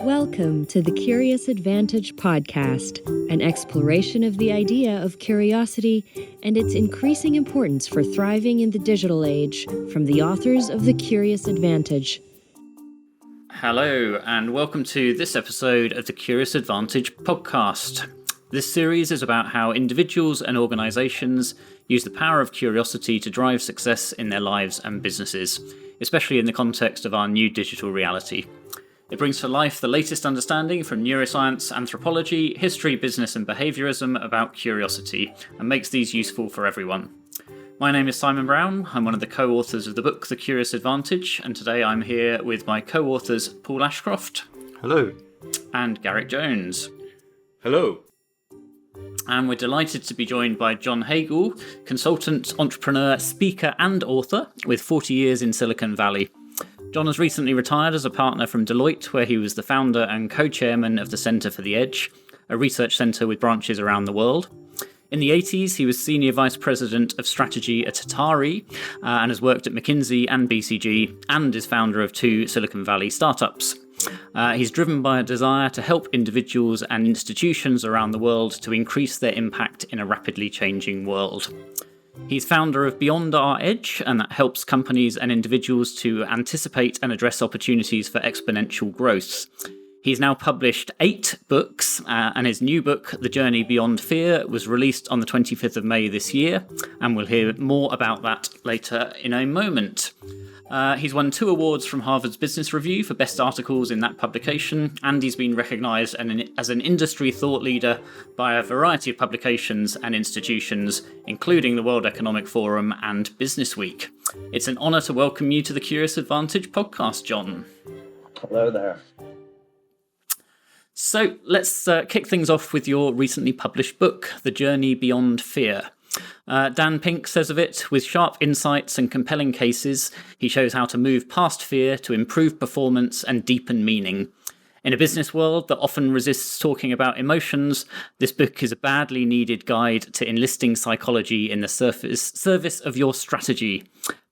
Welcome to the Curious Advantage podcast, an exploration of the idea of curiosity and its increasing importance for thriving in the digital age, from the authors of The Curious Advantage. Hello, and welcome to this episode of the Curious Advantage podcast. This series is about how individuals and organisations use the power of curiosity to drive success in their lives and businesses, especially in the context of our new digital reality. It brings to life the latest understanding from neuroscience, anthropology, history, business and behaviourism about curiosity, and makes these useful for everyone. My name is Simon Brown. I'm one of the co-authors of the book The Curious Advantage, and today I'm here with my co-authors Paul Ashcroft. Hello. And Garrick Jones. Hello. And we're delighted to be joined by John Hagel, consultant, entrepreneur, speaker and author with 40 years in Silicon Valley. John has recently retired as a partner from Deloitte, where he was the founder and co-chairman of the Centre for the Edge, a research centre with branches around the world. In the 80s, he was Senior Vice President of Strategy at Atari and has worked at McKinsey and BCG, and is founder of 2 Silicon Valley startups. He's driven by a desire to help individuals and institutions around the world to increase their impact in a rapidly changing world. He's founder of Beyond Our Edge, and that helps companies and individuals to anticipate and address opportunities for exponential growth. He's now published 8 books, and his new book, The Journey Beyond Fear, was released on the 25th of May this year, and we'll hear more about that later in a moment. He's won 2 awards from Harvard's Business Review for best articles in that publication, and he's been recognised as an industry thought leader by a variety of publications and institutions, including the World Economic Forum and Business Week. It's an honour to welcome you to the Curious Advantage podcast, John. Hello there. So let's kick things off with your recently published book, The Journey Beyond Fear. Dan Pink says of it, with sharp insights and compelling cases, he shows how to move past fear to improve performance and deepen meaning. In a business world that often resists talking about emotions, this book is a badly needed guide to enlisting psychology in the service of your strategy.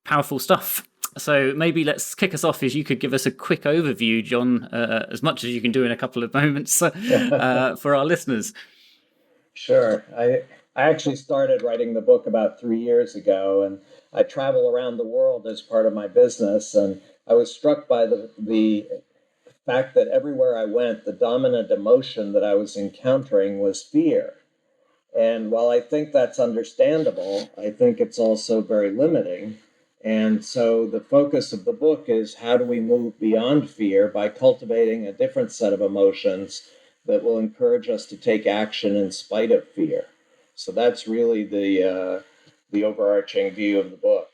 Powerful stuff. So maybe let's kick us off, as you could give us a quick overview, John, as much as you can do in a couple of moments for our listeners. Sure. I actually started writing the book about 3 years ago, and I travel around the world as part of my business, and I was struck by the fact that everywhere I went, the dominant emotion that I was encountering was fear. And while I think that's understandable, I think it's also very limiting. And so the focus of the book is how do we move beyond fear by cultivating a different set of emotions that will encourage us to take action in spite of fear. So that's really the overarching view of the book.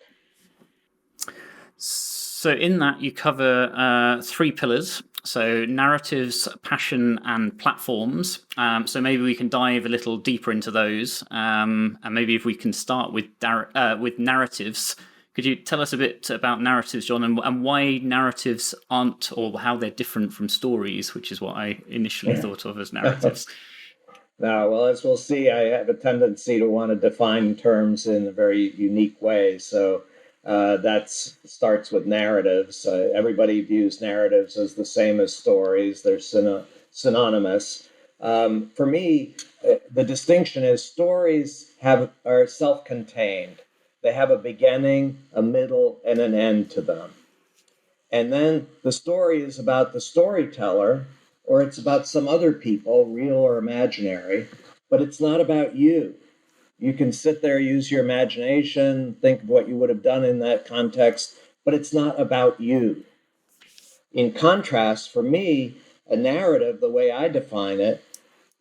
So in that you cover 3 pillars. So narratives, passion, and platforms. So maybe we can dive a little deeper into those. And maybe if we can start with narratives. Could you tell us a bit about narratives, John, and why narratives aren't, or how they're different from stories, which is what I initially thought of as narratives? Now, well, as we'll see, I have a tendency to want to define terms in a very unique way. So that starts with narratives. Everybody views narratives as the same as stories. They're synonymous. For me, the distinction is stories are self-contained. They have a beginning, a middle, and an end to them. And then the story is about the storyteller, or it's about some other people, real or imaginary, but it's not about you. You can sit there, use your imagination, think of what you would have done in that context, but it's not about you. In contrast, for me, a narrative, the way I define it,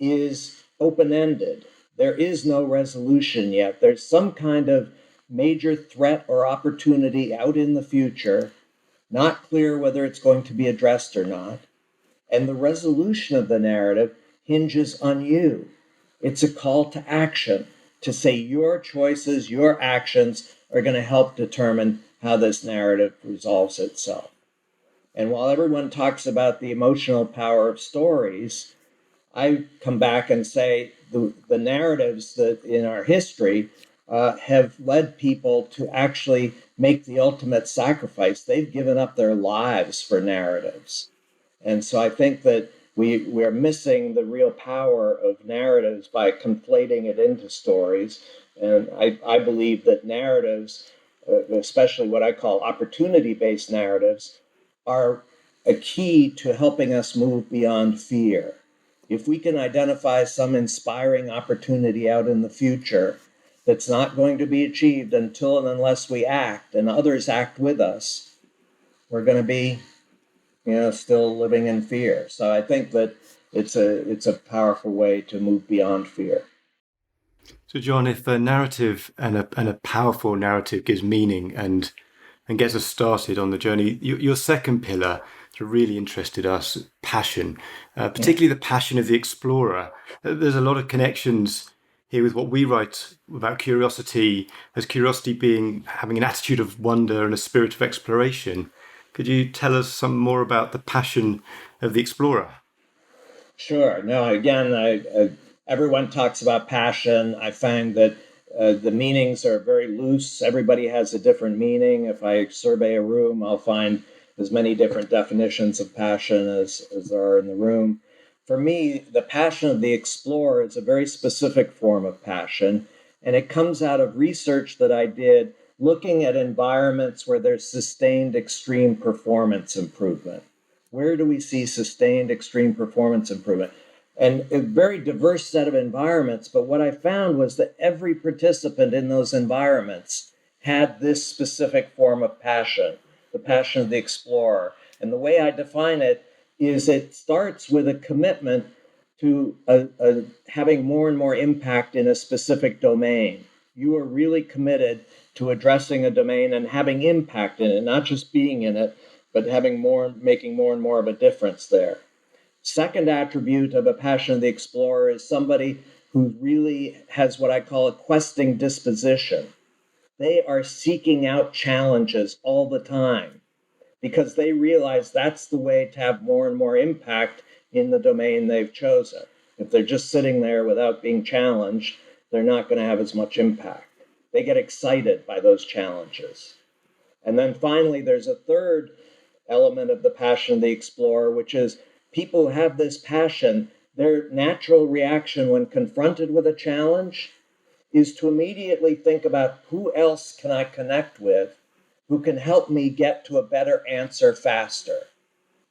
is open-ended. There is no resolution yet. There's some kind of major threat or opportunity out in the future, not clear whether it's going to be addressed or not. And the resolution of the narrative hinges on you. It's a call to action, to say your choices, your actions are going to help determine how this narrative resolves itself. And while everyone talks about the emotional power of stories, I come back and say the narratives that in our history have led people to actually make the ultimate sacrifice. They've given up their lives for narratives. And so I think that we're missing the real power of narratives by conflating it into stories. And I believe that narratives, especially what I call opportunity-based narratives, are a key to helping us move beyond fear. If we can identify some inspiring opportunity out in the future that's not going to be achieved until and unless we act and others act with us, we're going to be, still living in fear. So I think that it's a powerful way to move beyond fear. So, John, if a narrative and a powerful narrative gives meaning and gets us started on the journey, your second pillar really interested us, passion, particularly the passion of the explorer. There's a lot of connections here with what we write about curiosity, as curiosity being having an attitude of wonder and a spirit of exploration. Could you tell us some more about the passion of the explorer? Sure. No, again, everyone talks about passion. I find that the meanings are very loose. Everybody has a different meaning. If I survey a room, I'll find as many different definitions of passion as there are in the room. For me, the passion of the explorer is a very specific form of passion, and it comes out of research that I did looking at environments where there's sustained extreme performance improvement. Where do we see sustained extreme performance improvement? And a very diverse set of environments, but what I found was that every participant in those environments had this specific form of passion, the passion of the explorer. And the way I define it is it starts with a commitment to having more and more impact in a specific domain. You are really committed to addressing a domain and having impact in it, not just being in it, but making more and more of a difference there. Second attribute of a passion of the explorer is somebody who really has what I call a questing disposition. They are seeking out challenges all the time because they realize that's the way to have more and more impact in the domain they've chosen. If they're just sitting there without being challenged, they're not going to have as much impact. They get excited by those challenges. And then finally, there's a third element of the passion of the explorer, which is people who have this passion, their natural reaction when confronted with a challenge is to immediately think about who else can I connect with who can help me get to a better answer faster.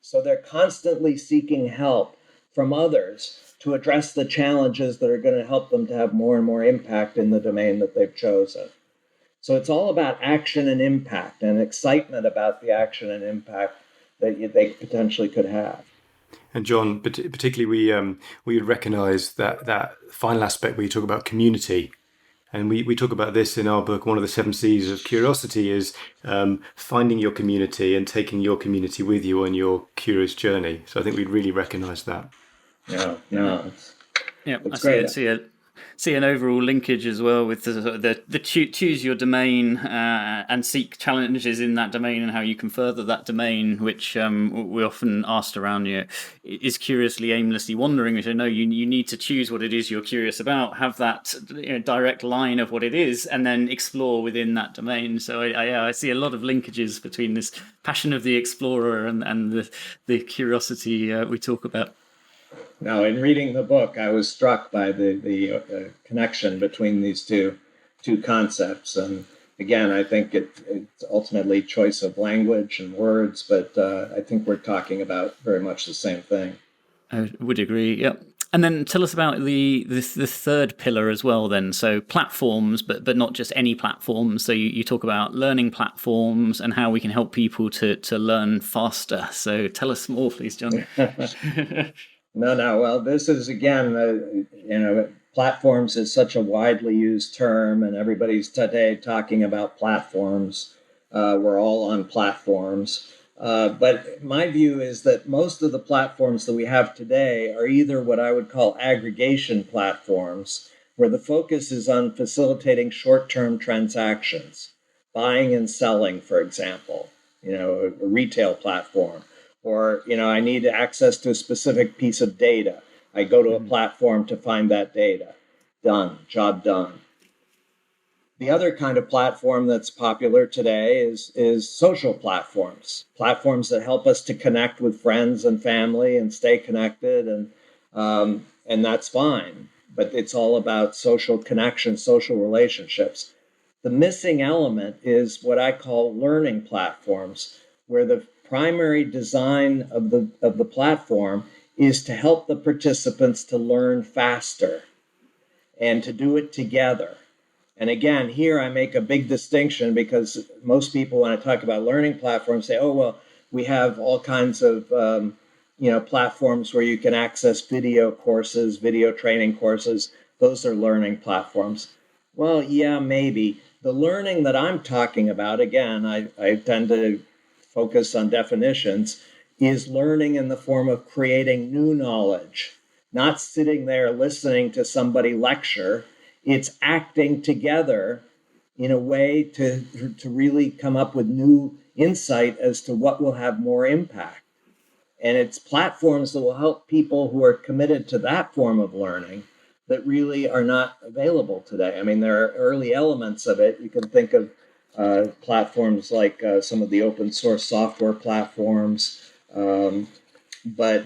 So they're constantly seeking help from others to address the challenges that are going to help them to have more and more impact in the domain that they've chosen. So it's all about action and impact and excitement about the action and impact that they potentially could have. And John, particularly we would recognise that final aspect where you talk about community. And we talk about this in our book. One of the 7 C's of curiosity is finding your community and taking your community with you on your curious journey. So I think we'd really recognise that. I see an overall linkage as well with the choose your domain and seek challenges in that domain and how you can further that domain, which we often asked around is curiously aimlessly wandering, which I know you need to choose what it is you're curious about, have that direct line of what it is, and then explore within that domain. So I see a lot of linkages between this passion of the explorer and the curiosity we talk about. Now, in reading the book, I was struck by the connection between these two concepts. And again, I think it's ultimately choice of language and words, but I think we're talking about very much the same thing. I would agree, yeah. And then tell us about the third pillar as well then. So platforms, but not just any platforms. So you talk about learning platforms and how we can help people to learn faster. So tell us more, please, John. No. Well, this is, again, platforms is such a widely used term, and everybody's today talking about platforms. We're all on platforms. But my view is that most of the platforms that we have today are either what I would call aggregation platforms, where the focus is on facilitating short-term transactions, buying and selling, for example, a retail platform. Or, I need access to a specific piece of data. I go to a platform to find that data. Done. Job done. The other kind of platform that's popular today is social platforms that help us to connect with friends and family and stay connected, and that's fine. But it's all about social connection, social relationships. The missing element is what I call learning platforms, where the primary design of the platform is to help the participants to learn faster and to do it together. And again, here I make a big distinction because most people, when I talk about learning platforms, say, "Oh, well, we have all kinds of platforms where you can access video courses, video training courses. Those are learning platforms." Well, yeah, maybe. The learning that I'm talking about, again, I tend to focus on definitions, is learning in the form of creating new knowledge, not sitting there listening to somebody lecture. It's acting together in a way to really come up with new insight as to what will have more impact. And it's platforms that will help people who are committed to that form of learning that really are not available today. I mean, there are early elements of it. You can think of platforms like some of the open source software platforms, but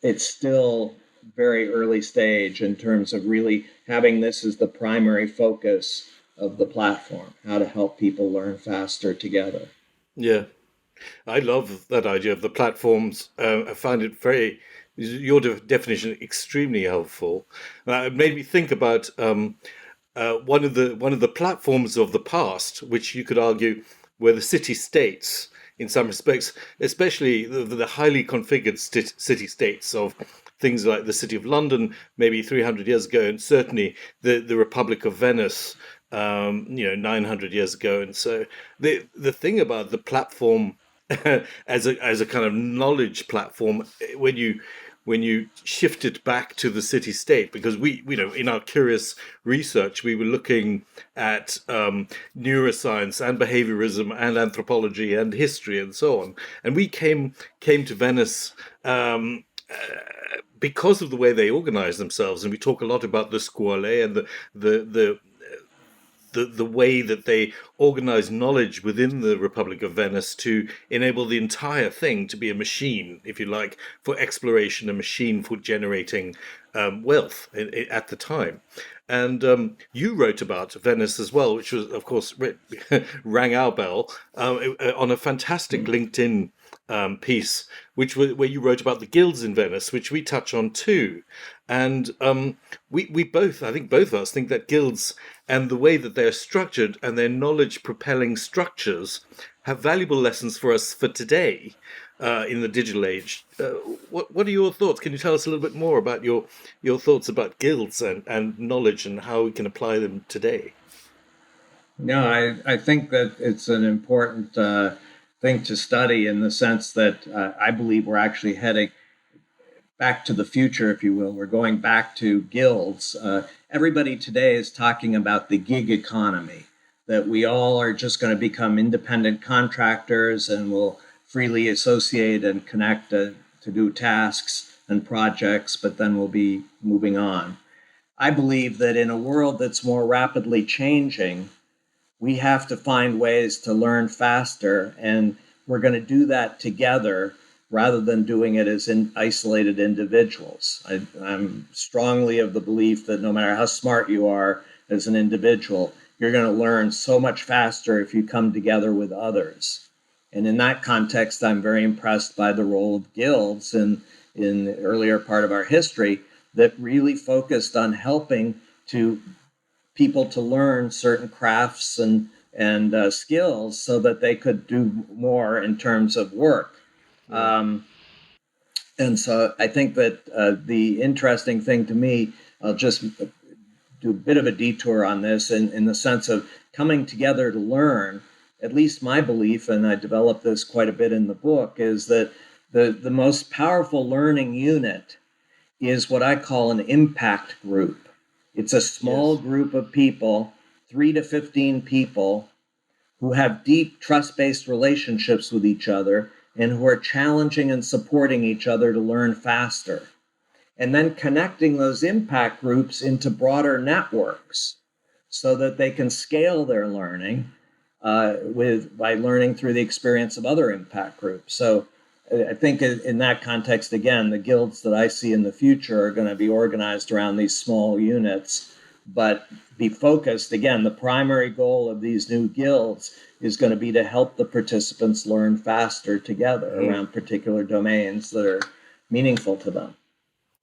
it's still very early stage in terms of really having this as the primary focus of the platform, how to help people learn faster together. Yeah, I love that idea of the platforms. I find it your definition extremely helpful. It made me think about one of the platforms of the past, which you could argue were the city-states in some respects, especially the highly configured city-states of things like the City of London, maybe 300 years ago, and certainly the Republic of Venice, 900 years ago. And so the thing about the platform as a kind of knowledge platform, when you shift it back to the city state, because we in our curious research we were looking at neuroscience and behaviourism and anthropology and history and so on, and we came to Venice because of the way they organize themselves, and we talk a lot about the scuole and the way that they organize knowledge within the Republic of Venice to enable the entire thing to be a machine, if you like, for exploration, a machine for generating wealth at the time. And you wrote about Venice as well, which was, of course, rang our bell on a fantastic LinkedIn piece, where you wrote about the guilds in Venice, which we touch on too. And we both, I think both of us, think that guilds and the way that they're structured and their knowledge-propelling structures have valuable lessons for us for today in the digital age. What are your thoughts? Can you tell us a little bit more about your thoughts about guilds and knowledge and how we can apply them today? No, I think that it's an important thing to study in the sense that I believe we're actually heading back to the future, if you will. We're going back to guilds. Everybody today is talking about the gig economy, that we all are just going to become independent contractors and will freely associate and connect to do tasks and projects, but then we'll be moving on. I believe that in a world that's more rapidly changing, we have to find ways to learn faster, and we're going to do that together rather than doing it as isolated individuals. I'm strongly of the belief that no matter how smart you are as an individual, you're going to learn so much faster if you come together with others. And in that context, I'm very impressed by the role of guilds in the earlier part of our history that really focused on helping people to learn certain crafts and skills so that they could do more in terms of work. And so I think that the interesting thing to me, I'll just do a bit of a detour on this in the sense of coming together to learn. At least my belief, and I developed this quite a bit in the book, is that the most powerful learning unit is what I call an impact group. It's a small group of people, 3 to 15 people, who have deep trust-based relationships with each other and who are challenging and supporting each other to learn faster. And then connecting those impact groups into broader networks so that they can scale their learning by learning through the experience of other impact groups. So I think in that context, again, the guilds that I see in the future are going to be organized around these small units, but be focused. Again, the primary goal of these new guilds is going to be to help the participants learn faster together around particular domains that are meaningful to them.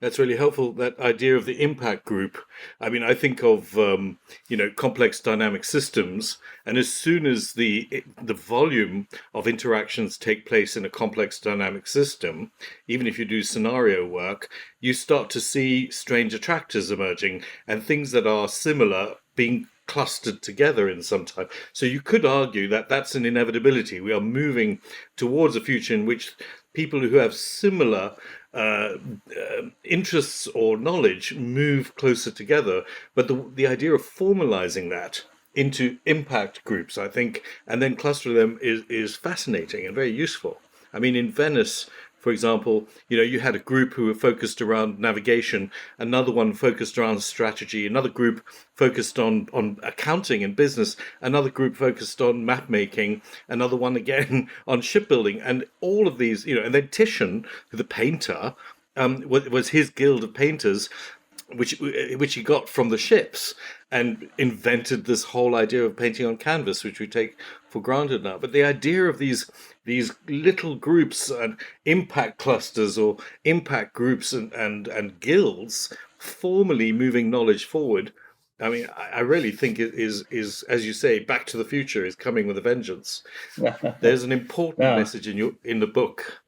That's really helpful, that idea of the impact group. I mean, I think of, complex dynamic systems, and as soon as the volume of interactions take place in a complex dynamic system, even if you do scenario work, you start to see strange attractors emerging and things that are similar being clustered together in some time. So you could argue that that's an inevitability. We are moving towards a future in which people who have similar interests or knowledge move closer together. But the idea of formalizing that into impact groups, I think, and then clustering them is fascinating and very useful. I mean, in Venice, for example, you had a group who were focused around navigation, another one focused around strategy, another group focused on accounting and business, another group focused on map making, another one again on shipbuilding, and all of these, and then Titian, the painter, was his guild of painters, which he got from the ships, and invented this whole idea of painting on canvas, which we take for granted now. But the idea of these little groups and impact clusters or impact groups and guilds formally moving knowledge forward, I mean, I really think it is, as you say, Back to the Future is coming with a vengeance. There's an important message in the book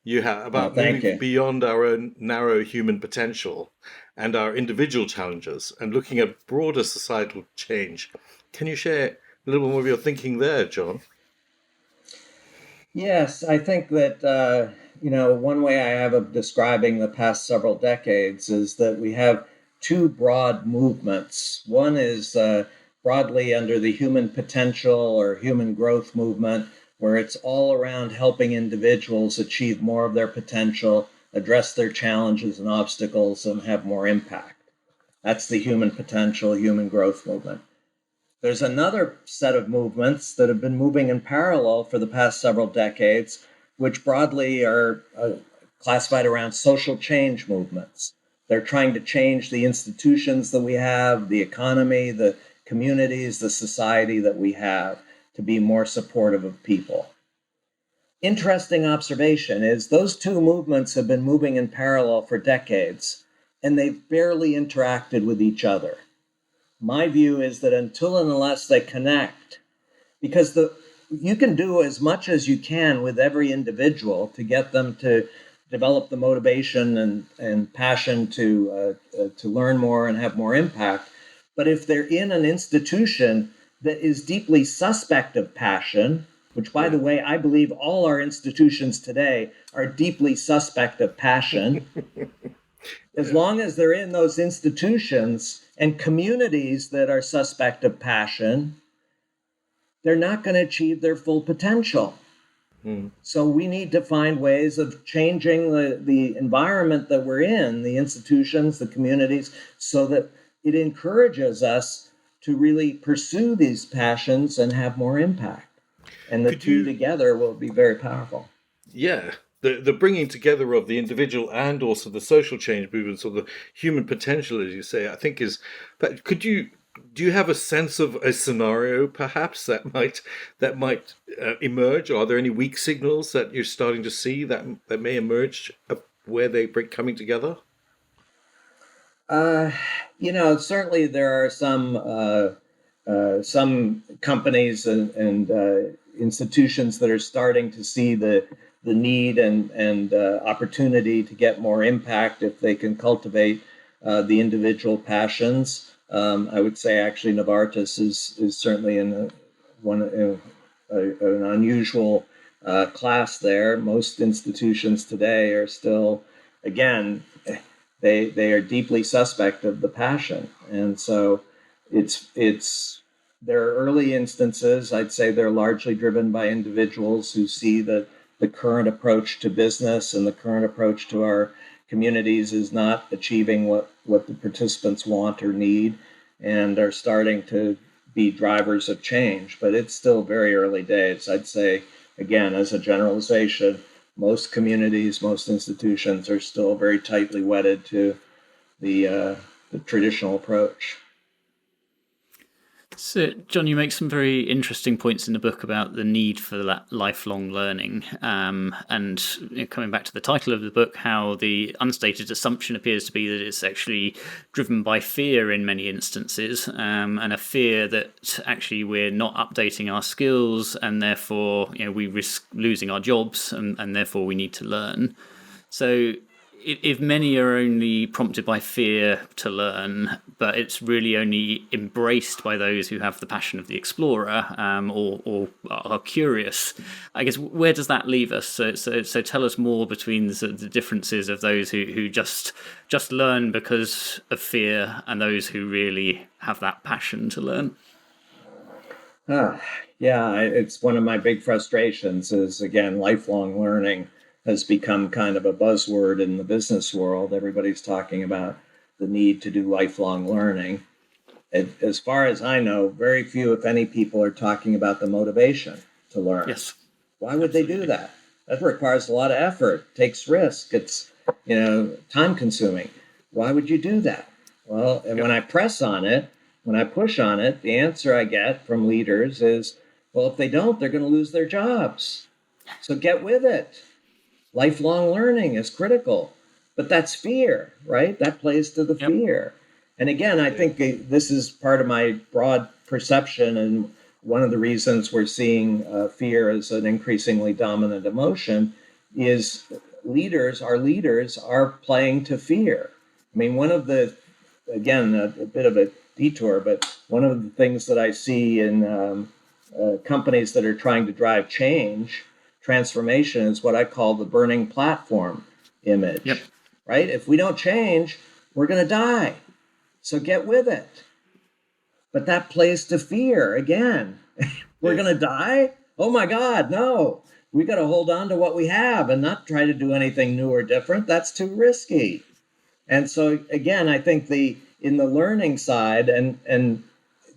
you have about moving beyond our own narrow human potential and our individual challenges and looking at broader societal change. Can you share a little more of your thinking there, John? Yes, I think that, one way I have of describing the past several decades is that we have two broad movements. One is broadly under the human potential or human growth movement, where it's all around helping individuals achieve more of their potential, address their challenges and obstacles, and have more impact. That's the human potential, human growth movement. There's another set of movements that have been moving in parallel for the past several decades, which broadly are classified around social change movements. They're trying to change the institutions that we have, the economy, the communities, the society that we have to be more supportive of people. Interesting observation is those two movements have been moving in parallel for decades, and they've barely interacted with each other. My view is that until and unless they connect, because you can do as much as you can with every individual to get them to develop the motivation and passion to learn more and have more impact. But if they're in an institution that is deeply suspect of passion, which, by the way, I believe all our institutions today are deeply suspect of passion, as long as they're in those institutions and communities that are suspect of passion, they're not going to achieve their full potential. So we need to find ways of changing the environment that we're in, the institutions, the communities, so that it encourages us to really pursue these passions and have more impact. And the two together will be very powerful. Yeah. The bringing together of the individual and also the social change movements, or the human potential, as you say, I think is. But do you have a sense of a scenario, perhaps, that might emerge? Are there any weak signals that you're starting to see that may emerge where they break coming together? Certainly there are some companies and institutions that are starting to see the need and opportunity to get more impact if they can cultivate the individual passions. I would say actually Novartis is certainly in an unusual class there. Most institutions today are still, again, they are deeply suspect of the passion, and so there are early instances. I'd say they're largely driven by individuals who see that the current approach to business and the current approach to our communities is not achieving what the participants want or need. and are starting to be drivers of change. But it's still very early days. I'd say, again, as a generalization, most communities, most institutions are still very tightly wedded to the traditional approach. So, John, you make some very interesting points in the book about the need for that lifelong learning. And coming back to the title of the book, how the unstated assumption appears to be that it's actually driven by fear in many instances, and a fear that actually we're not updating our skills, and therefore we risk losing our jobs, and therefore we need to learn. So, if many are only prompted by fear to learn, but it's really only embraced by those who have the passion of the explorer, or are curious, I guess, where does that leave us? So tell us more between the differences of those who just learn because of fear and those who really have that passion to learn. Yeah, it's one of my big frustrations is, again, lifelong learning has become kind of a buzzword in the business world. Everybody's talking about the need to do lifelong learning. As far as I know, very few, if any, people are talking about the motivation to learn. Yes. Why would they do that? That requires a lot of effort, takes risk. It's, time consuming. Why would you do that? Well, and when I press on it, when I push on it, the answer I get from leaders is, well, if they don't, they're going to lose their jobs. So get with it. Lifelong learning is critical, but that's fear, right? That plays to the fear. And again, I think this is part of my broad perception, and one of the reasons we're seeing fear as an increasingly dominant emotion is our leaders are playing to fear. I mean, one of the, again, a bit of a detour, but one of the things that I see in companies that are trying to drive change, transformation, is what I call the burning platform image. Yep. Right? If we don't change, we're going to die. So get with it. But that plays to fear again. We're going to die? Oh my God, no. We got to hold on to what we have and not try to do anything new or different. That's too risky. And so again, I think in the learning side, and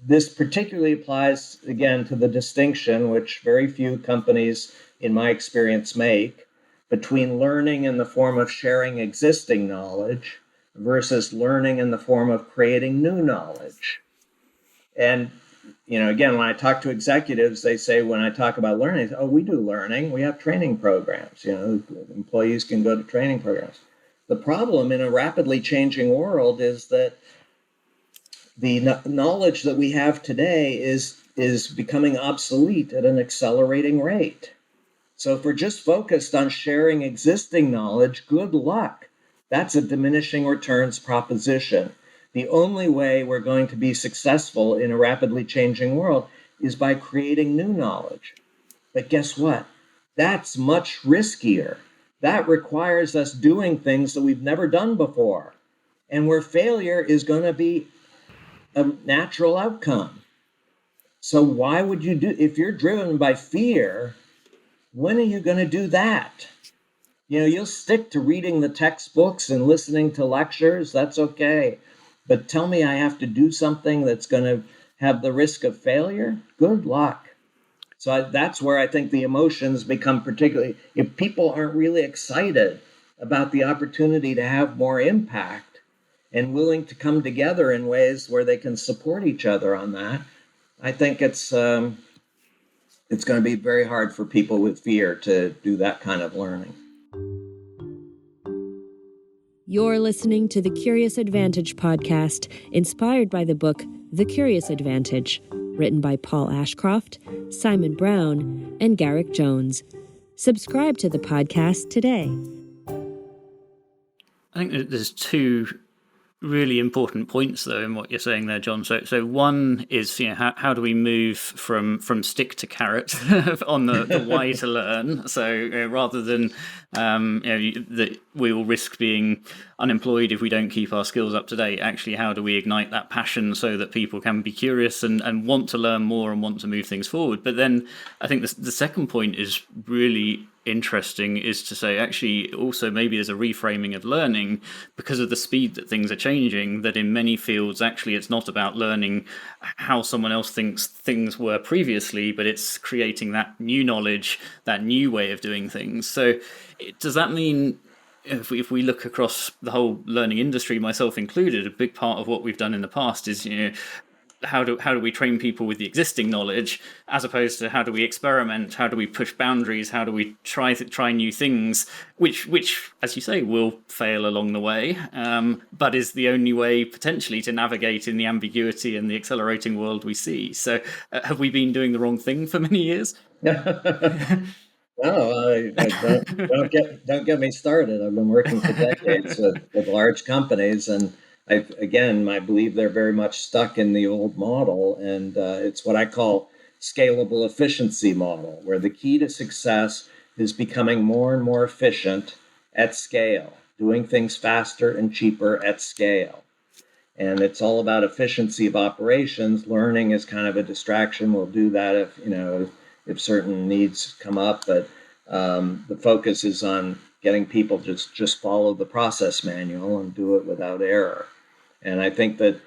this particularly applies again to the distinction, which very few companies in my experience make, between learning in the form of sharing existing knowledge versus learning in the form of creating new knowledge. And, again, when I talk to executives, they say, when I talk about learning, oh, we do learning. We have training programs. Employees can go to training programs. The problem in a rapidly changing world is that the knowledge that we have today is becoming obsolete at an accelerating rate. So if we're just focused on sharing existing knowledge, good luck. That's a diminishing returns proposition. The only way we're going to be successful in a rapidly changing world is by creating new knowledge. But guess what? That's much riskier. That requires us doing things that we've never done before, and where failure is going to be a natural outcome. So why would you if you're driven by fear, when are you going to do that? You'll stick to reading the textbooks and listening to lectures. That's okay. But tell me I have to do something that's going to have the risk of failure? Good luck. So that's where I think the emotions become particularly, if people aren't really excited about the opportunity to have more impact and willing to come together in ways where they can support each other on that, I think it's going to be very hard for people with fear to do that kind of learning. You're listening to the Curious Advantage podcast, inspired by the book The Curious Advantage, written by Paul Ashcroft, Simon Brown, and Garrick Jones. Subscribe to the podcast today. I think that there's two really important points, though, in what you're saying there, John. So one is, how do we move from stick to carrot on the why to learn? So rather than that we will risk being unemployed if we don't keep our skills up to date, actually, how do we ignite that passion so that people can be curious and want to learn more and want to move things forward? But then I think the second point is really interesting is to say, actually, also maybe there's a reframing of learning because of the speed that things are changing, that in many fields, actually, it's not about learning how someone else thinks things were previously, but it's creating that new knowledge, that new way of doing things. So does that mean, if we look across the whole learning industry, myself included, a big part of what we've done in the past is, how do we train people with the existing knowledge, as opposed to how do we experiment, how do we push boundaries, how do we try new things, which as you say will fail along the way, but is the only way potentially to navigate in the ambiguity and the accelerating world we see. So have we been doing the wrong thing for many years? No, don't get me started. I've been working for decades with large companies, and I believe they're very much stuck in the old model, and it's what I call scalable efficiency model, where the key to success is becoming more and more efficient at scale, doing things faster and cheaper at scale. And it's all about efficiency of operations. Learning is kind of a distraction. We'll do that if certain needs come up, but the focus is on getting people just follow the process manual and do it without error. And I think that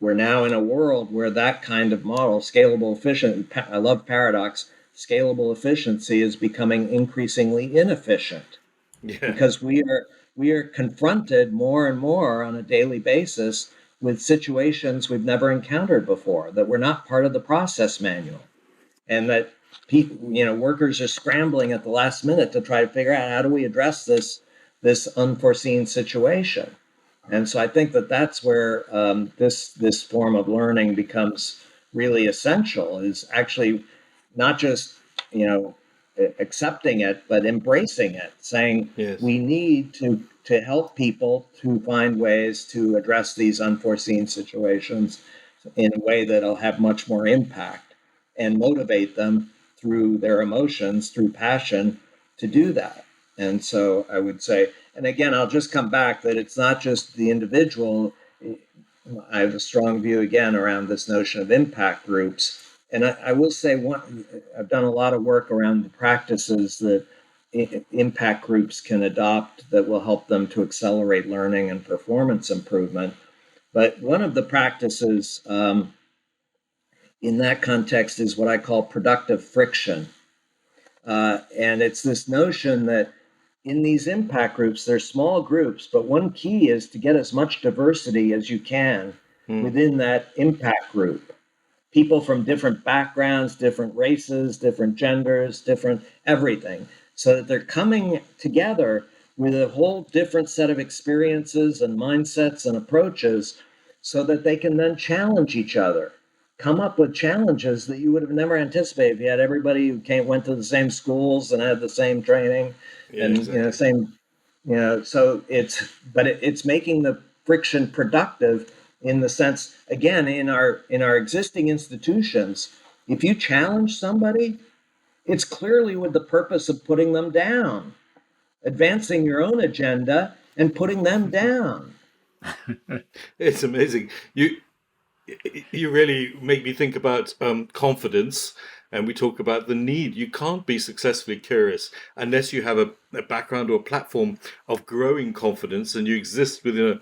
we're now in a world where that kind of model, scalable efficient, I love paradox, scalable efficiency is becoming increasingly inefficient. Yeah. Because we are confronted more and more on a daily basis with situations we've never encountered before, that we're not part of the process manual, and that people, workers are scrambling at the last minute to try to figure out how do we address this unforeseen situation. And so I think that that's where this form of learning becomes really essential, is actually not just accepting it, but embracing it, saying yes, we need to help people to find ways to address these unforeseen situations in a way that'll have much more impact and motivate them through their emotions, through passion, to do that. And so I would say, and again, I'll just come back that it's not just the individual. I have a strong view again around this notion of impact groups. And I will say I've done a lot of work around the practices that impact groups can adopt that will help them to accelerate learning and performance improvement. But one of the practices in that context is what I call productive friction. And it's this notion that in these impact groups, they're small groups, but one key is to get as much diversity as you can within that impact group. People from different backgrounds, different races, different genders, different everything, so that they're coming together with a whole different set of experiences and mindsets and approaches so that they can then challenge each other, come up with challenges that you would have never anticipated if you had everybody who went to the same schools and had the same training. Yeah, and exactly. So it's making the friction productive in the sense, again, in our existing institutions, if you challenge somebody, it's clearly with the purpose of putting them down, advancing your own agenda and putting them down. It's amazing. You really make me think about confidence. And we talk about the need. You can't be successfully curious unless you have a background or a platform of growing confidence and you exist within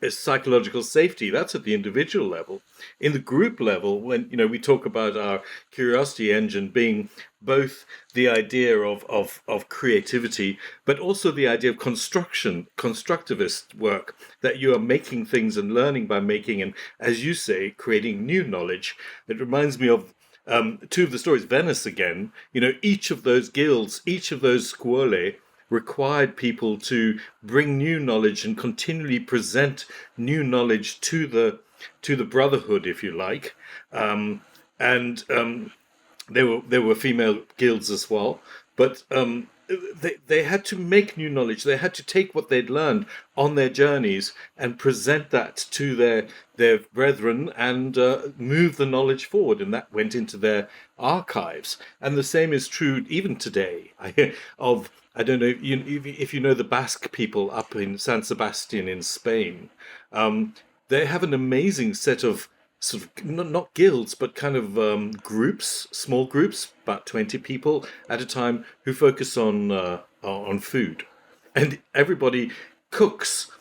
a psychological safety. That's at the individual level. In the group level, when we talk about our curiosity engine being both the idea of creativity, but also the idea of constructivist work, that you are making things and learning by making, and as you say, creating new knowledge. It reminds me of two of the stories, Venice again. Each of those guilds, each of those scuole required people to bring new knowledge and continually present new knowledge to the brotherhood, if you like. There were female guilds as well, but they had to make new knowledge. They had to take what they'd learned on their journeys and present that to their brethren and move the knowledge forward. And that went into their archives. And the same is true even today I don't know if you know the Basque people up in San Sebastian in Spain. They have an amazing set of sort of not guilds, but kind of groups, small groups, about 20 people at a time, who focus on food, and everybody cooks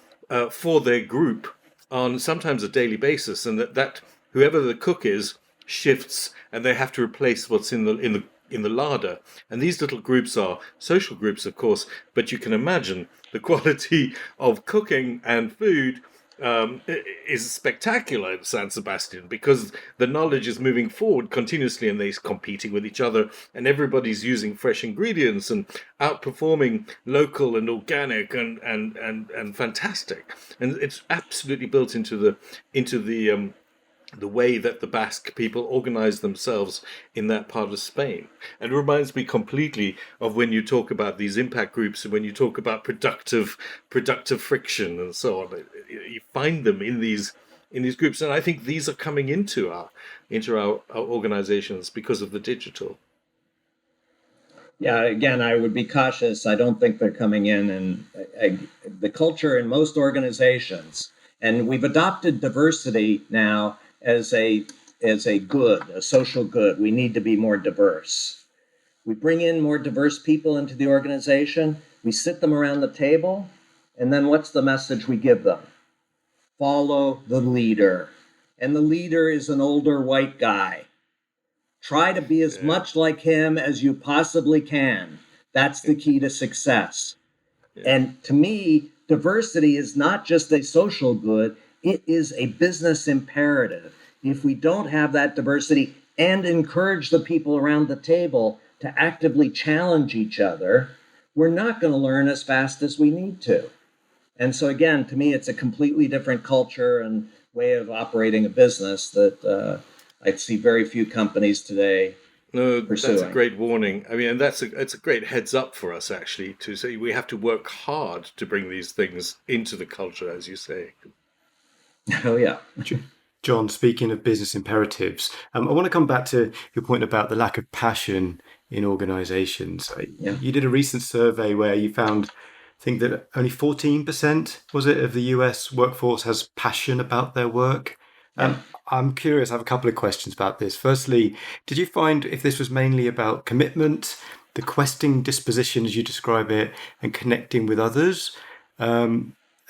for their group on sometimes a daily basis, and that whoever the cook is shifts, and they have to replace what's in the larder. And these little groups are social groups, of course, but you can imagine the quality of cooking and food is spectacular in San Sebastian, because the knowledge is moving forward continuously, and they're competing with each other, and everybody's using fresh ingredients and outperforming local and organic and fantastic. And it's absolutely built into the way that the Basque people organize themselves in that part of Spain. And it reminds me completely of when you talk about these impact groups, and when you talk about productive friction and so on. You find them in these groups, and I think these are coming into our organizations because of the digital. Yeah, again, I would be cautious. I don't think they're coming in, and the culture in most organizations, and we've adopted diversity now as a good, a social good. We need to be more diverse. We bring in more diverse people into the organization. We sit them around the table, and then what's the message we give them? Follow the leader. And the leader is an older white guy. Try to be as much like him as you possibly can. That's the key to success. And to me, diversity is not just a social good, it is a business imperative. If we don't have that diversity and encourage the people around the table to actively challenge each other, we're not going to learn as fast as we need to. And so again, to me, it's a completely different culture and way of operating a business that I see very few companies today pursuing. That's a great warning. I mean, and it's a great heads up for us, actually, to say we have to work hard to bring these things into the culture, as you say. Oh, yeah. John, speaking of business imperatives, I want to come back to your point about the lack of passion in organizations. Yeah. You did a recent survey where you found, I think, that only 14%, was it, of the US workforce has passion about their work. Yeah. I'm curious, I have a couple of questions about this. Firstly, did you find if this was mainly about commitment, the questing disposition, as you describe it, and connecting with others?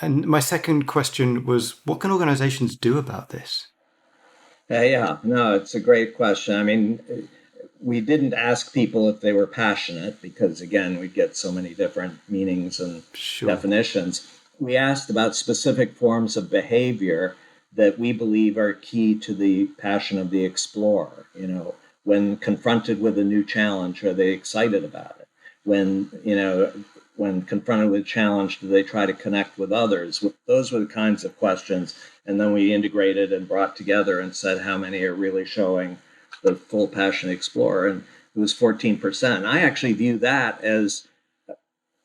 And my second question was, what can organizations do about this? Yeah, no, it's a great question. I mean, we didn't ask people if they were passionate because, again, we get so many different meanings and definitions. We asked about specific forms of behavior that we believe are key to the passion of the explorer. You know, when confronted with a new challenge, are they excited about it? When confronted with a challenge, do they try to connect with others? Those were the kinds of questions. And then we integrated and brought together and said how many are really showing the full passion explorer. And it was 14%. I actually view that as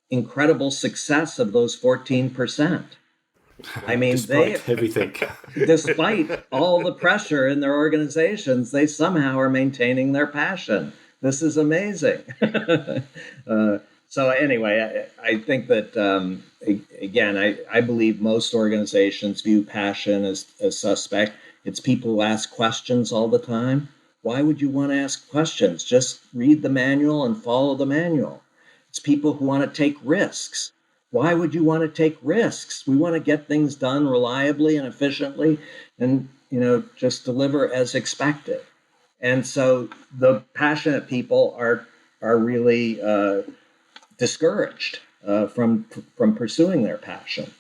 incredible success of those 14%. I mean, despite everything. Despite all the pressure in their organizations, they somehow are maintaining their passion. This is amazing. So anyway, I think that, again, I believe most organizations view passion as suspect. It's people who ask questions all the time. Why would you want to ask questions? Just read the manual and follow the manual. It's people who want to take risks. Why would you want to take risks? We want to get things done reliably and efficiently and, just deliver as expected. And so the passionate people are really discouraged from pursuing their passion.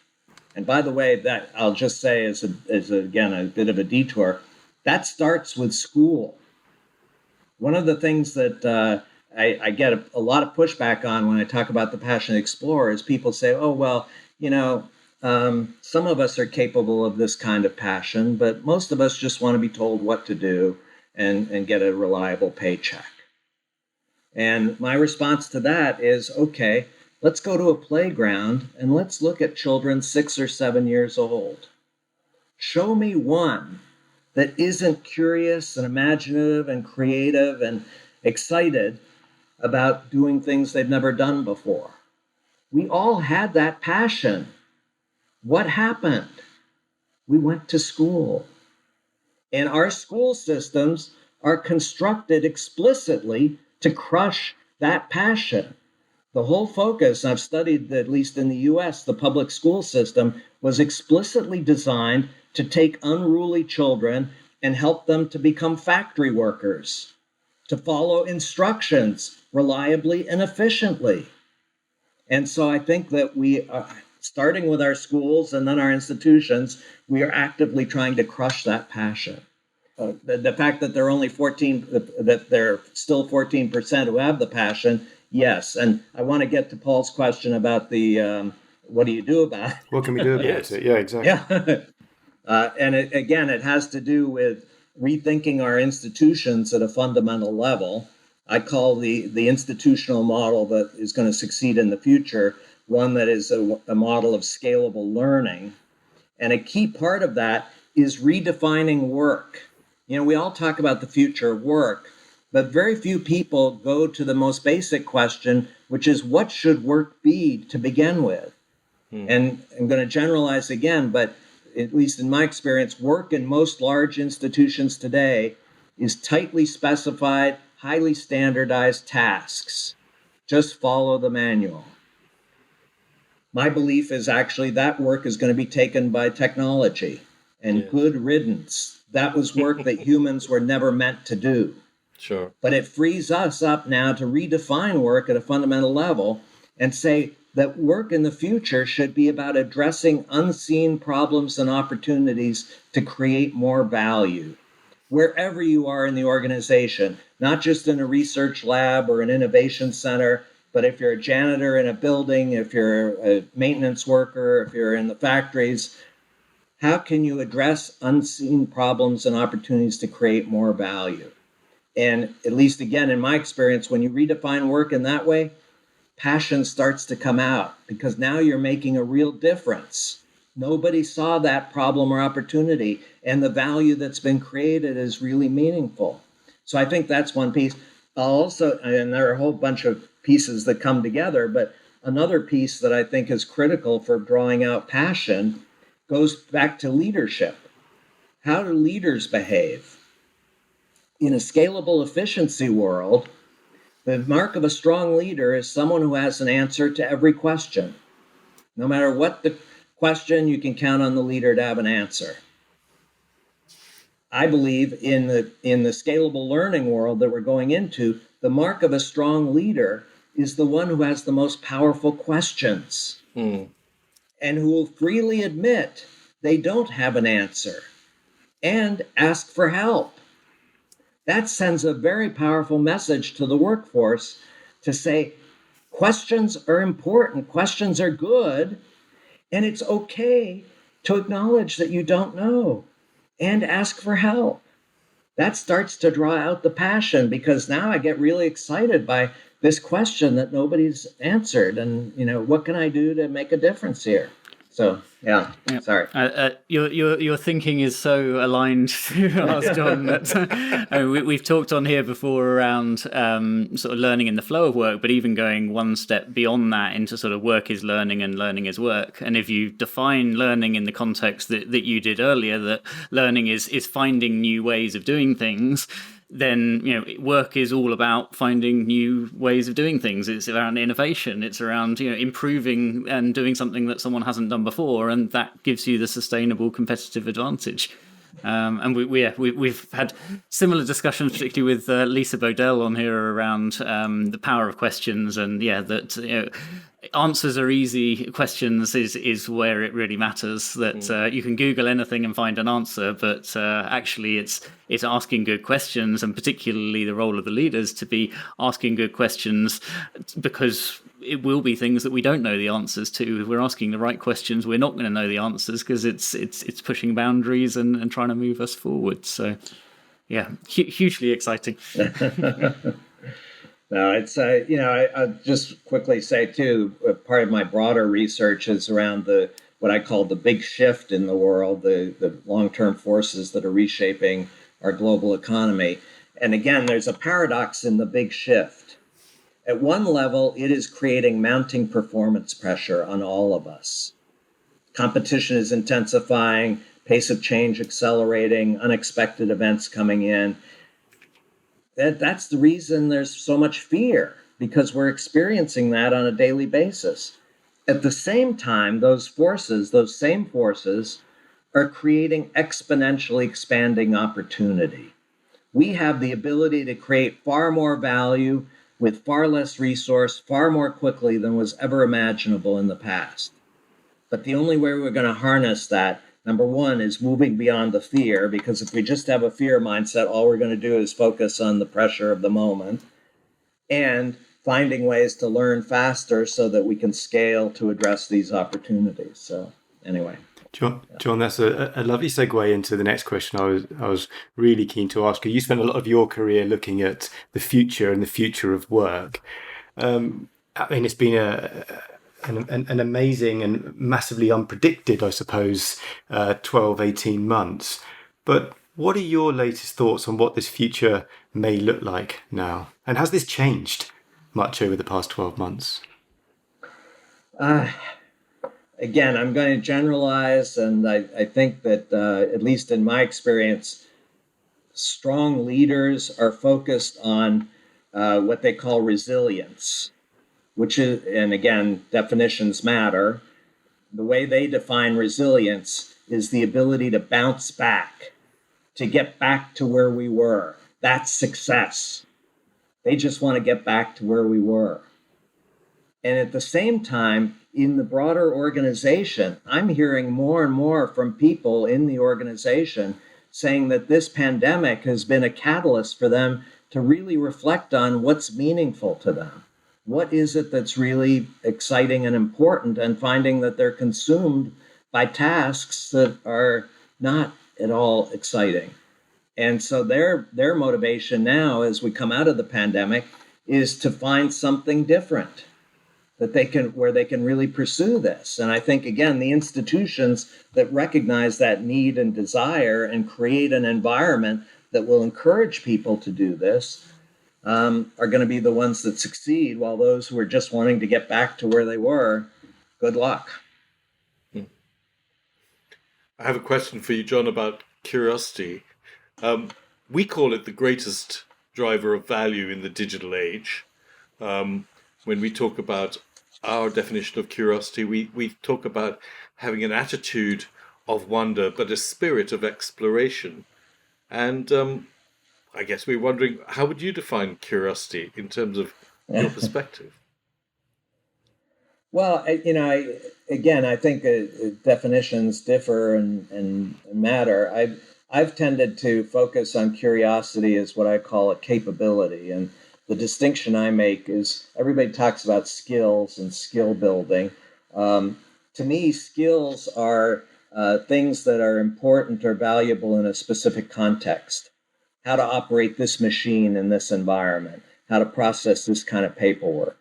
And by the way, that I'll just say as again a bit of a detour, that starts with school. One of the things that I get a lot of pushback on when I talk about the passionate explorer is people say, oh, well, some of us are capable of this kind of passion, but most of us just want to be told what to do and get a reliable paycheck. And my response to that is, okay, let's go to a playground and let's look at children 6 or 7 years old. Show me one that isn't curious and imaginative and creative and excited about doing things they've never done before. We all had that passion. What happened? We went to school. And our school systems are constructed explicitly to crush that passion. The whole focus, I've studied, at least in the US, the public school system was explicitly designed to take unruly children and help them to become factory workers, to follow instructions reliably and efficiently. And so I think that we are, starting with our schools and then our institutions, we are actively trying to crush that passion. The fact that there are only 14, that there are still 14% who have the passion, yes. And I want to get to Paul's question about the what do you do about it? What can we do about it? Yeah, exactly. Yeah. And again, it has to do with rethinking our institutions at a fundamental level. I call the institutional model that is going to succeed in the future one that is a model of scalable learning. And a key part of that is redefining work. You know, we all talk about the future of work, but very few people go to the most basic question, which is what should work be to begin with? And I'm going to generalize again, but at least in my experience, work in most large institutions today is tightly specified, highly standardized tasks. Just follow the manual. My belief is actually that work is going to be taken by technology, and good riddance. That was work that humans were never meant to do. Sure. But it frees us up now to redefine work at a fundamental level and say that work in the future should be about addressing unseen problems and opportunities to create more value. Wherever you are in the organization, not just in a research lab or an innovation center, but if you're a janitor in a building, if you're a maintenance worker, if you're in the factories, how can you address unseen problems and opportunities to create more value? And at least again, in my experience, when you redefine work in that way, passion starts to come out because now you're making a real difference. Nobody saw that problem or opportunity, and the value that's been created is really meaningful. So I think that's one piece. Also, and there are a whole bunch of pieces that come together, but another piece that I think is critical for drawing out passion goes back to leadership. How do leaders behave? In a scalable efficiency world, the mark of a strong leader is someone who has an answer to every question. No matter what the question, you can count on the leader to have an answer. I believe in the scalable learning world that we're going into, the mark of a strong leader is the one who has the most powerful questions and who will freely admit they don't have an answer and ask for help. That sends a very powerful message to the workforce to say, questions are important, questions are good, and it's okay to acknowledge that you don't know and ask for help. That starts to draw out the passion because now I get really excited by this question that nobody's answered. And, you know, what can I do to make a difference here? So, yeah. Sorry. Your thinking is so aligned to ours, John. That we've talked on here before around sort of learning in the flow of work, but even going one step beyond that into sort of work is learning and learning is work. And if you define learning in the context that you did earlier, that learning is finding new ways of doing things, then work is all about finding new ways of doing things. It's around innovation. It's around improving and doing something that someone hasn't done before, and that gives you the sustainable competitive advantage. And we've had similar discussions, particularly with Lisa Bodell on here around the power of questions, and that answers are easy, questions is where it really matters. That you can Google anything and find an answer, but actually it's asking good questions, and particularly the role of the leaders to be asking good questions, because it will be things that we don't know the answers to. If we're asking the right questions, we're not going to know the answers because it's pushing boundaries and trying to move us forward. So, hugely exciting. No, it's I'll just quickly say too, part of my broader research is around what I call the big shift in the world, the long-term forces that are reshaping our global economy. And again, there's a paradox in the big shift. At one level, it is creating mounting performance pressure on all of us. Competition is intensifying, pace of change accelerating, unexpected events coming in. That's the reason there's so much fear, because we're experiencing that on a daily basis. At the same time, those same forces, are creating exponentially expanding opportunity. We have the ability to create far more value with far less resource, far more quickly than was ever imaginable in the past. But the only way we're going to harness that, number one, is moving beyond the fear, because if we just have a fear mindset, all we're going to do is focus on the pressure of the moment, and finding ways to learn faster so that we can scale to address these opportunities. So anyway. John, that's a lovely segue into the next question I was really keen to ask you. You spent a lot of your career looking at the future and the future of work. I mean, it's been an amazing and massively unpredicted, I suppose, 12, 18 months. But what are your latest thoughts on what this future may look like now? And has this changed much over the past 12 months? Again, I'm going to generalize, and I think that, at least in my experience, strong leaders are focused on what they call resilience, which is, and again, definitions matter. The way they define resilience is the ability to bounce back, to get back to where we were. That's success. They just want to get back to where we were. And at the same time, in the broader organization, I'm hearing more and more from people in the organization saying that this pandemic has been a catalyst for them to really reflect on what's meaningful to them. What is it that's really exciting and important, and finding that they're consumed by tasks that are not at all exciting. And so their motivation now, as we come out of the pandemic, is to find something different where they can really pursue this. And I think, again, the institutions that recognize that need and desire and create an environment that will encourage people to do this are going to be the ones that succeed, while those who are just wanting to get back to where they were, good luck. I have a question for you, John, about curiosity. We call it the greatest driver of value in the digital age. When we talk about our definition of curiosity, we talk about having an attitude of wonder, but a spirit of exploration. And I guess we're wondering, how would you define curiosity in terms of your perspective? Well, I think definitions differ and matter. I've tended to focus on curiosity as what I call a capability. And the distinction I make is, everybody talks about skills and skill building. To me, skills are things that are important or valuable in a specific context. How to operate this machine in this environment, how to process this kind of paperwork.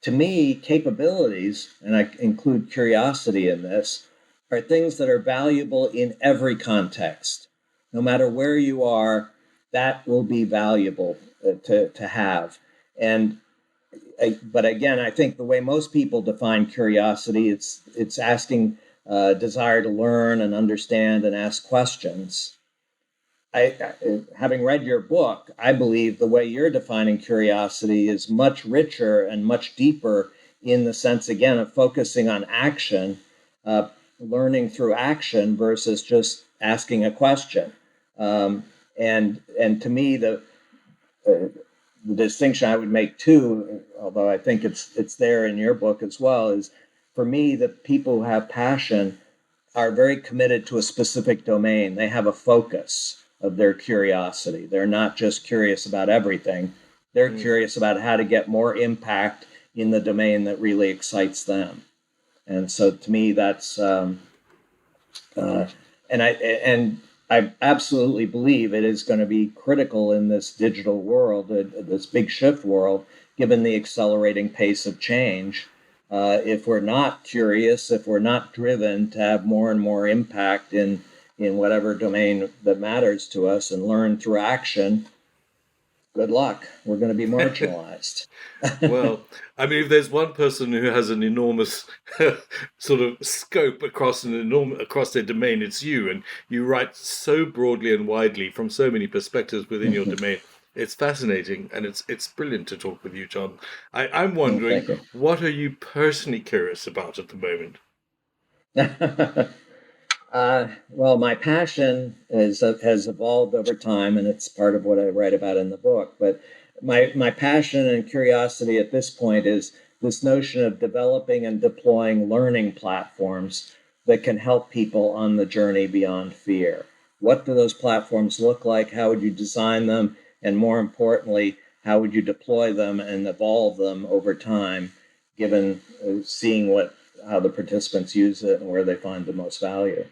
To me, capabilities, and I include curiosity in this, are things that are valuable in every context. No matter where you are, that will be valuable to have. But again, I think the way most people define curiosity, it's asking desire to learn and understand and ask questions. Having read your book, I believe the way you're defining curiosity is much richer and much deeper, in the sense, again, of focusing on action, learning through action versus just asking a question. And to me, the distinction I would make too, although I think it's there in your book as well, is, for me, the people who have passion are very committed to a specific domain. They have a focus of their curiosity. They're not just curious about everything. They're curious about how to get more impact in the domain that really excites them. And so, to me, that's I absolutely believe it is going to be critical in this digital world, this big shift world, given the accelerating pace of change. If we're not curious, if we're not driven to have more and more impact in whatever domain that matters to us and learn through action, good luck. We're going to be marginalized. Well, I mean, if there's one person who has an enormous sort of scope across their domain, it's you. And you write so broadly and widely from so many perspectives within your domain. It's fascinating, and it's brilliant to talk with you, John. I'm wondering, what are you personally curious about at the moment? Well, my passion has evolved over time, and it's part of what I write about in the book. But my passion and curiosity at this point is this notion of developing and deploying learning platforms that can help people on the journey beyond fear. What do those platforms look like? How would you design them? And more importantly, how would you deploy them and evolve them over time, given seeing how the participants use it and where they find the most value?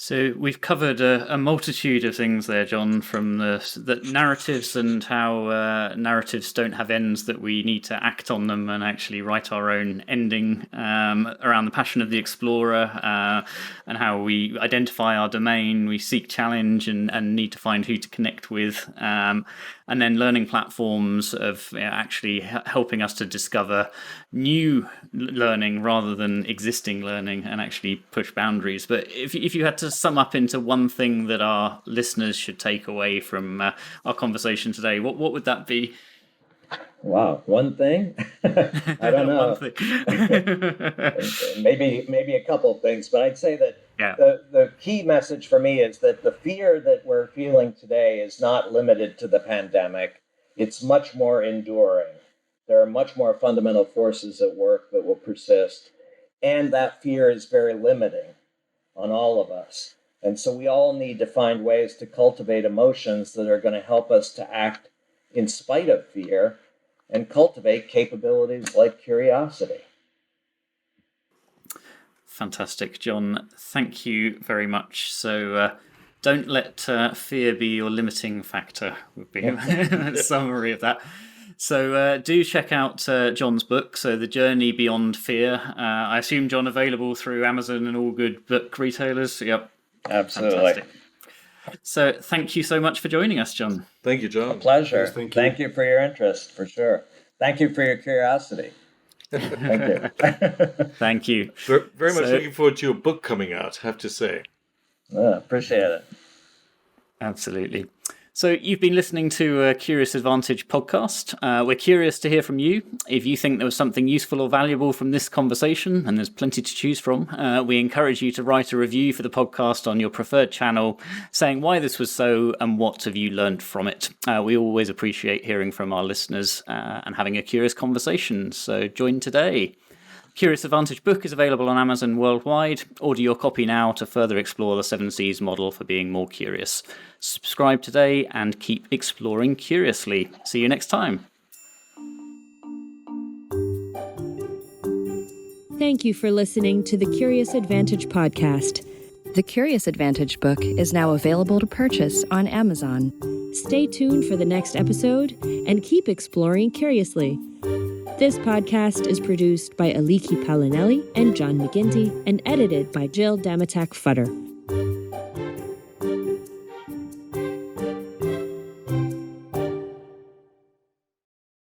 So we've covered a multitude of things there, John, from the narratives and how narratives don't have ends, that we need to act on them and actually write our own ending, around the passion of the explorer, and how we identify our domain, we seek challenge and need to find who to connect with, and then learning platforms of actually helping us to discover new learning rather than existing learning and actually push boundaries. But if you had to sum up into one thing that our listeners should take away from our conversation today, what would that be? Wow, one thing? I don't know. One thing. maybe a couple of things, but I'd say that Yeah. the key message for me is that the fear that we're feeling today is not limited to the pandemic. It's much more enduring. There are much more fundamental forces at work that will persist, and that fear is very limiting on all of us. And so we all need to find ways to cultivate emotions that are going to help us to act in spite of fear and cultivate capabilities like curiosity. Fantastic, John. Thank you very much. So don't let fear be your limiting factor, would be a summary of that. So do check out John's book, so The Journey Beyond Fear. I assume, John, available through Amazon and all good book retailers? Yep. Absolutely. Fantastic. So thank you so much for joining us, John. Thank you, John. A pleasure. Yes, thank you. Thank you for your interest, for sure. Thank you for your curiosity. Thank you. Thank you. Very much looking forward to your book coming out, I have to say. Appreciate it. Absolutely. So you've been listening to a Curious Advantage podcast. We're curious to hear from you. If you think there was something useful or valuable from this conversation, and there's plenty to choose from, we encourage you to write a review for the podcast on your preferred channel, saying why this was so and what have you learned from it. We always appreciate hearing from our listeners and having a curious conversation. So join today. Curious Advantage book is available on Amazon worldwide. Order your copy now to further explore the 7 C's model for being more curious. Subscribe today and keep exploring curiously. See you next time. Thank you for listening to the Curious Advantage podcast. The Curious Advantage book is now available to purchase on Amazon. Stay tuned for the next episode and keep exploring curiously. This podcast is produced by Aliki Palinelli and John McGinty and edited by Jill Damatak-Futter.